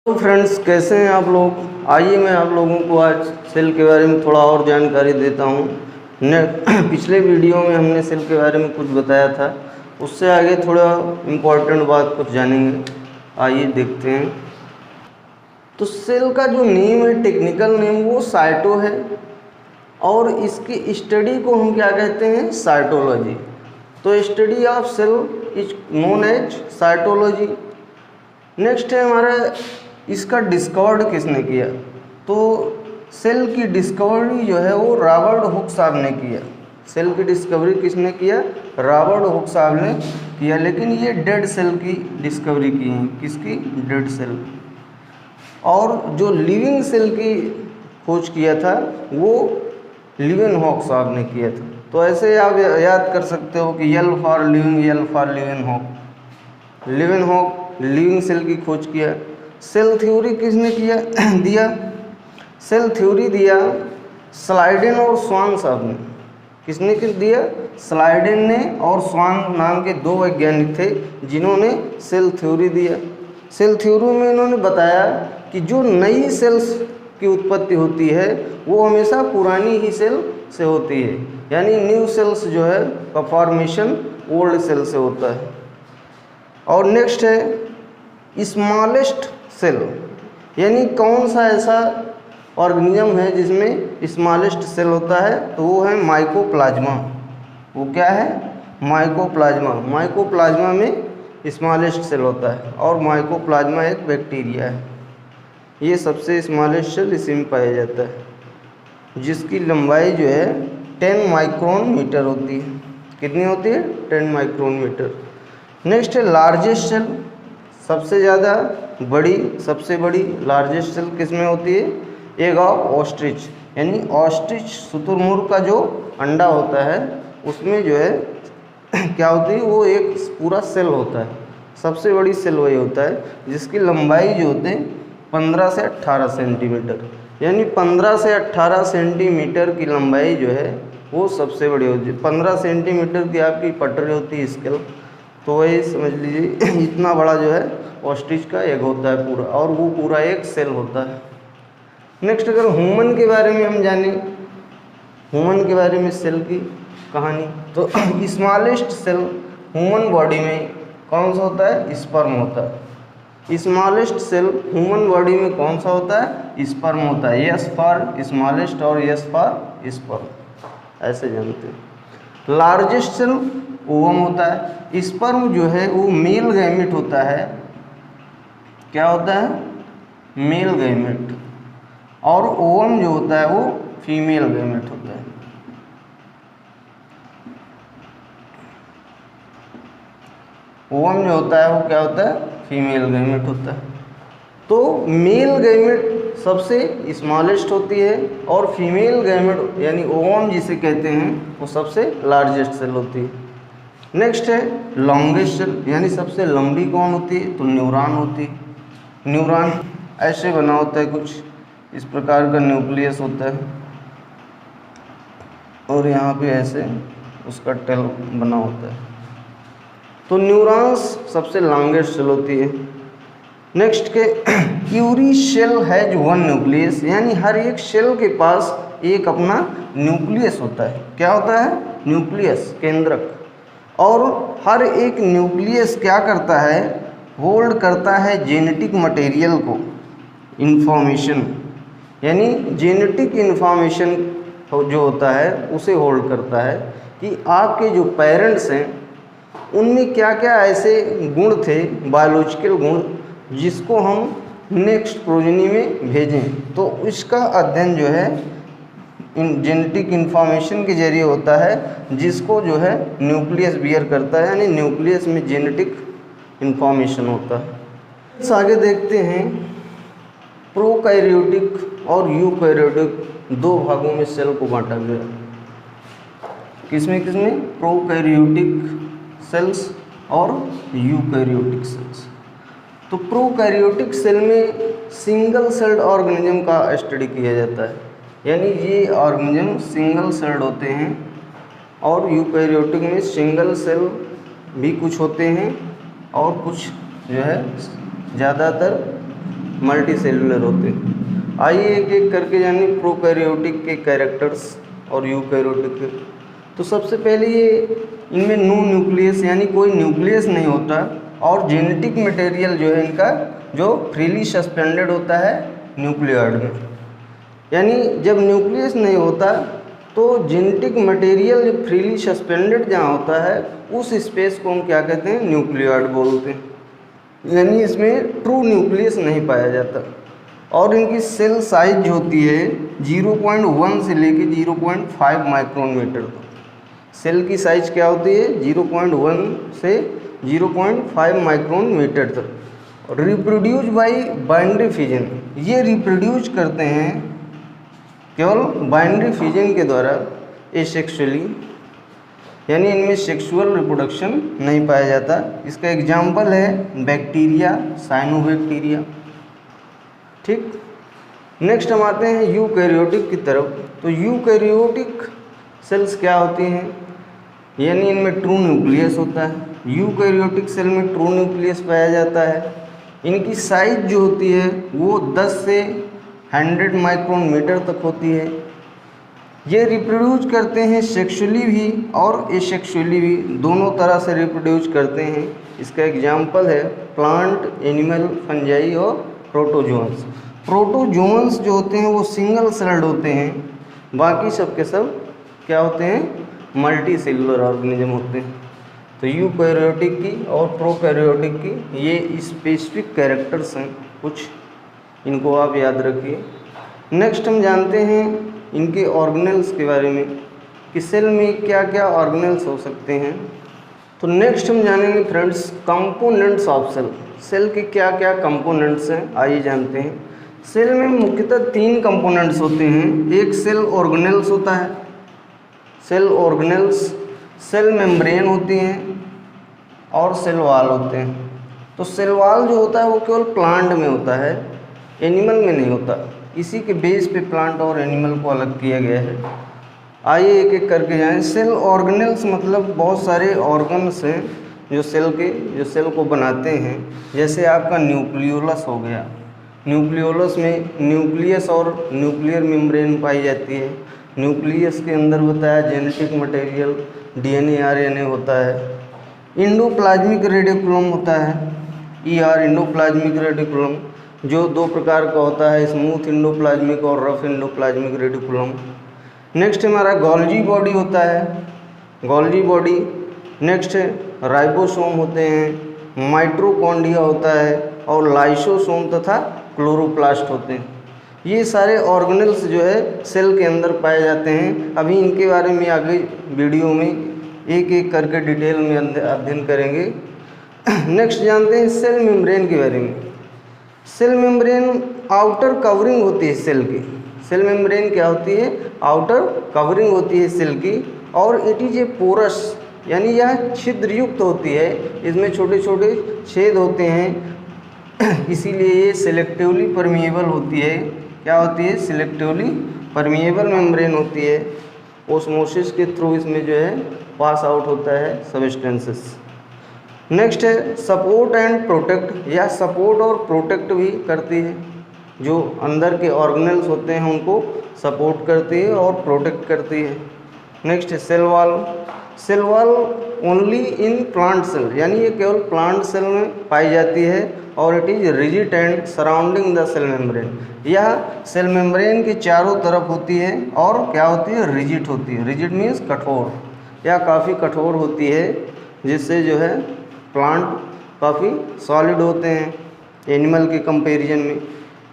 तो फ्रेंड्स, कैसे हैं आप लोग। आइए मैं आप लोगों को आज सेल के बारे में थोड़ा और जानकारी देता हूँ। पिछले वीडियो में हमने सेल के बारे में कुछ बताया था, उससे आगे थोड़ा इम्पोर्टेंट बात कुछ जानेंगे। आइए देखते हैं। तो सेल का जो नेम है, टेक्निकल नेम, वो साइटो है और इसकी स्टडी को हम क्या कहते हैं, साइटोलॉजी। तो study of cell is known as cytology. Next है हमारा, इसका डिस्कवर्ड किसने किया। तो सेल की डिस्कवरी जो है वो रॉबर्ट हुक साहब ने किया। सेल की डिस्कवरी किसने किया, रॉबर्ट हुक साहब ने किया। लेकिन ये डेड सेल की डिस्कवरी की है। किसकी, डेड सेल। और जो लिविंग सेल की खोज किया था वो लीवेनहॉक साहब ने किया था। तो ऐसे आप याद कर सकते हो कि L for living, L for Leeuwenhoek. Leeuwenhoek living cell की खोज किया। सेल थ्योरी किसने किया दिया, सेल थ्योरी दिया स्लाइडेन और स्वान साहब ने। किसने दिया, स्लाइडेन ने और स्वान नाम के दो वैज्ञानिक थे जिन्होंने सेल थ्योरी दिया। सेल थ्योरी में इन्होंने बताया कि जो नई सेल्स की उत्पत्ति होती है वो हमेशा पुरानी ही सेल से होती है, यानी न्यू सेल्स जो है का फॉर्मेशन ओल्ड सेल से होता है। और नेक्स्ट है स्मॉलेस्ट सेल, यानी कौन सा ऐसा ऑर्गेनिज्म है जिसमें स्मॉलेस्ट सेल होता है, तो वो है माइकोप्लाज्मा। वो क्या है, माइकोप्लाज्मा। माइकोप्लाज्मा में स्मॉलेस्ट सेल होता है और माइकोप्लाज्मा एक बैक्टीरिया है। ये सबसे स्मॉलेस्ट सेल इसी में पाया जाता है, जिसकी लंबाई जो है 10 माइक्रोन मीटर होती है। कितनी होती है, 10 माइक्रोन मीटर। नेक्स्ट है लार्जेस्ट सेल, सबसे ज़्यादा बड़ी, सबसे बड़ी लार्जेस्ट सेल किस में होती है, एग ऑफ ऑस्ट्रिच, यानी ऑस्ट्रिच शुतुरमुर्ग का जो अंडा होता है उसमें जो है क्या होती है, वो एक पूरा सेल होता है। सबसे बड़ी सेल वही होता है जिसकी लंबाई जो होते हैं 15 से 18 सेंटीमीटर, यानी 15 से 18 सेंटीमीटर की लंबाई जो है वो सबसे बड़ी होती है। 15 सेंटीमीटर की आपकी पटरी होती है स्केल, तो वही समझ लीजिए इतना बड़ा जो है ऑस्ट्रिच का एग होता है पूरा, और वो पूरा एक सेल होता है। नेक्स्ट अगर ह्यूमन के बारे में हम जाने, ह्यूमन के बारे में सेल की कहानी, तो स्मॉलेस्ट सेल ह्यूमन बॉडी में कौन सा होता है, स्पर्म होता है। स्मॉलेस्ट सेल ह्यूमन बॉडी में कौन सा होता है, स्पर्म होता है। यस फॉर स्मॉलेस्ट और यस फॉर स्पर्म, ऐसे जानते हैं। लार्जेस्ट सेल ओवम होता है। स्पर्म जो है वो मेल गैमेट होता है। क्या होता है, मेल गैमेट। और ओवम जो होता है वो फीमेल गैमेट होता है। ओवम जो होता है वो क्या होता है, फीमेल गैमेट होता है। तो मेल गैमेट सबसे स्मॉलेस्ट होती है और फीमेल गैमेट यानी ओवम जिसे कहते हैं वो सबसे लार्जेस्ट सेल होती है। नेक्स्ट है लॉन्गेस्ट सेल, यानी सबसे लंबी कौन होती है, तो न्यूरॉन होती है। न्यूरॉन ऐसे बना होता है, कुछ इस प्रकार का न्यूक्लियस होता है और यहाँ पे ऐसे उसका टेल बना होता है। तो न्यूरॉन्स सबसे लॉन्गेस्ट सेल होती है। नेक्स्ट के every cell has one nucleus, यानी हर एक सेल के पास एक अपना न्यूक्लियस होता है। क्या होता है, न्यूक्लियस, केंद्रक। और हर एक न्यूक्लियस क्या करता है, होल्ड करता है जेनेटिक मटेरियल को, इंफॉर्मेशन, यानी जेनेटिक इंफॉर्मेशन जो होता है उसे होल्ड करता है कि आपके जो पेरेंट्स हैं उनमें क्या क्या ऐसे गुण थे, बायोलॉजिकल गुण, जिसको हम नेक्स्ट प्रोजेनी में भेजें। तो इसका अध्ययन जो है जेनेटिक इंफॉर्मेशन के जरिए होता है, जिसको जो है न्यूक्लियस बियर करता है, यानी न्यूक्लियस में जेनेटिक इंफॉर्मेशन होता है। आगे देखते हैं, प्रोकैरियोटिक और यूकैरियोटिक दो भागों में सेल को बांटा गया। किसमें किसमें, प्रोकैरियोटिक सेल्स और यूकैरियोटिक सेल्स। तो प्रोकैरियोटिक सेल में सिंगल सेल्ड ऑर्गेनिज्म का स्टडी किया जाता है, यानी ये ऑर्गेनिज्म सिंगल सेल्ड होते हैं। और यूकैरियोटिक में सिंगल सेल भी कुछ होते हैं और कुछ जो है ज़्यादातर मल्टी सेलुलर होते हैं। आइए एक एक करके जानिए प्रोकैरियोटिक के कैरेक्टर्स और यूकैरियोटिक के। तो सबसे पहले ये इनमें नो न्यूक्लियस यानी कोई न्यूक्लियस नहीं होता और जेनेटिक मटेरियल जो है इनका जो फ्रीली सस्पेंडेड होता है न्यूक्लियॉइड में। यानी जब न्यूक्लियस नहीं होता तो जेनेटिक मटेरियल फ्रीली सस्पेंडेड जहाँ होता है उस स्पेस को हम क्या कहते हैं, न्यूक्लियॉइड बोलते हैं। यानी इसमें ट्रू न्यूक्लियस नहीं पाया जाता। और इनकी सेल साइज जो होती है 0.1 से लेके 0.5 माइक्रोन मीटर तक। सेल की साइज क्या होती है 0.1 से 0.5 माइक्रोन मीटर तक। रिप्रोड्यूस बाई बाइनरी फिजन, ये रिप्रोड्यूस करते हैं केवल बाइनरी फिजन के द्वारा एसेक्सुअली, यानी इनमें सेक्सुअल रिप्रोडक्शन नहीं पाया जाता। इसका एग्जाम्पल है बैक्टीरिया, साइनोबैक्टीरिया। ठीक, नेक्स्ट हम आते हैं यूकैरियोटिक की तरफ। तो यूकैरियोटिक सेल्स क्या होती हैं, यानी इनमें ट्रू न्यूक्लियस होता है। यूकैरियोटिक सेल में ट्रू न्यूक्लियस पाया जाता है। इनकी साइज जो होती है वो 10 से 100 माइक्रोन मीटर तक होती है। ये रिप्रोड्यूस करते हैं सेक्सुअली भी और एसेक्सुअली भी, दोनों तरह से रिप्रोड्यूस करते हैं। इसका एग्जाम्पल है प्लांट, एनिमल, फंजाई और प्रोटोजोन्स। प्रोटोजोन्स जो होते हैं वो सिंगल सेल्ड होते हैं, बाकी सब के सब क्या होते हैं, मल्टी सेलुलर ऑर्गेनिज्म होते हैं। तो यूकैरियोटिक की और प्रोकैरियोटिक की ये स्पेसिफिक कैरेक्टर्स हैं कुछ, इनको आप याद रखिए। नेक्स्ट हम जानते हैं इनके ऑर्गेनेल्स के बारे में कि सेल में क्या क्या ऑर्गेनेल्स हो सकते हैं। तो नेक्स्ट हम जानेंगे friends components of cell. Cell के क्या क्या कंपोनेंट्स हैं आइए जानते हैं। सेल में मुख्यतः 3 कंपोनेंट्स होते हैं। एक सेल ऑर्गेनेल्स होता है, सेल ऑर्गेनेल्स, सेल मेम्ब्रेन होती हैं और सेल वॉल होते हैं। तो सेल वॉल जो होता है वो केवल प्लांट में होता है, एनिमल में नहीं होता। इसी के बेस पे प्लांट और एनिमल को अलग किया गया है। आइए एक एक करके जाएं। सेल ऑर्गेनेल्स मतलब बहुत सारे ऑर्गन्स हैं जो सेल को बनाते हैं। जैसे आपका न्यूक्लियोलस हो गया, न्यूक्लियोलस में न्यूक्लियस और न्यूक्लियर मेम्ब्रेन पाई जाती है। न्यूक्लियस के अंदर बताया जेनेटिक मटेरियल DNA RNA होता है। इंडोप्लाज्मिक रेटिकुलम होता है, ER इंडोप्लाज्मिक रेटिकुलम, जो 2 प्रकार का होता है, स्मूथ इंडोप्लाज्मिक और रफ इंडोप्लाज्मिक रेटिकुलम। नेक्स्ट हमारा गोल्जी बॉडी होता है, गोल्जी बॉडी। नेक्स्ट राइबोसोम होते हैं, माइटोकॉन्ड्रिया होता है और लाइसोसोम तथा क्लोरोप्लास्ट होते हैं। ये सारे ऑर्गेनेल्स जो है सेल के अंदर पाए जाते हैं। अभी इनके बारे में आगे वीडियो में एक एक करके डिटेल में अध्ययन करेंगे। नेक्स्ट जानते हैं सेल मेम्ब्रेन के बारे में। सेल मेम्ब्रेन आउटर कवरिंग होती है सेल की। सेल मेम्ब्रेन क्या होती है, आउटर कवरिंग होती है सेल की। और इट इज ए पोरस, यानी यह छिद्रयुक्त होती है, इसमें छोटे छोटे छेद होते हैं, इसीलिए ये सिलेक्टिवली परमिएबल होती है। क्या होती है, सिलेक्टिवली परमिएबल मेम्ब्रेन होती है। ओस्मोसिस के थ्रू इसमें जो है पास आउट होता है सब्सटेंसेस। नेक्स्ट है सपोर्ट एंड प्रोटेक्ट, या सपोर्ट और प्रोटेक्ट भी करती है। जो अंदर के ऑर्गेनेल्स होते हैं उनको सपोर्ट करती है और प्रोटेक्ट करती है। नेक्स्ट है cell wall. Cell wall only in plant cell, यानी ये केवल प्लांट सेल में पाई जाती है और it is rigid and surrounding the cell membrane. यह सेल मेम्ब्रेन के चारों तरफ होती है और क्या होती है, रिजिड होती है। रिजिड मीन्स कठोर, या काफ़ी कठोर होती है, जिससे जो है प्लांट काफ़ी सॉलिड होते हैं एनिमल के कंपैरिजन में।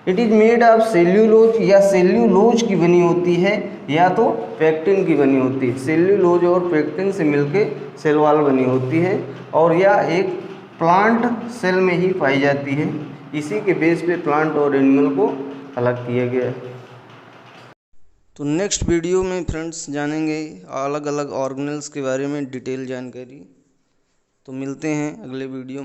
It is made of cellulose, या सेल्यूलोज की बनी होती है या तो पेक्टिन की बनी होती है। सेल्यूलोज और पेक्टिन से मिलके सेल वॉल बनी होती है और यह एक प्लांट सेल में ही पाई जाती है। इसी के बेस पे प्लांट और एनिमल को अलग किया गया है। तो नेक्स्ट वीडियो में फ्रेंड्स जानेंगे अलग अलग ऑर्गेनेल्स के बारे में डिटेल जानकारी। तो मिलते हैं अगले वीडियो में।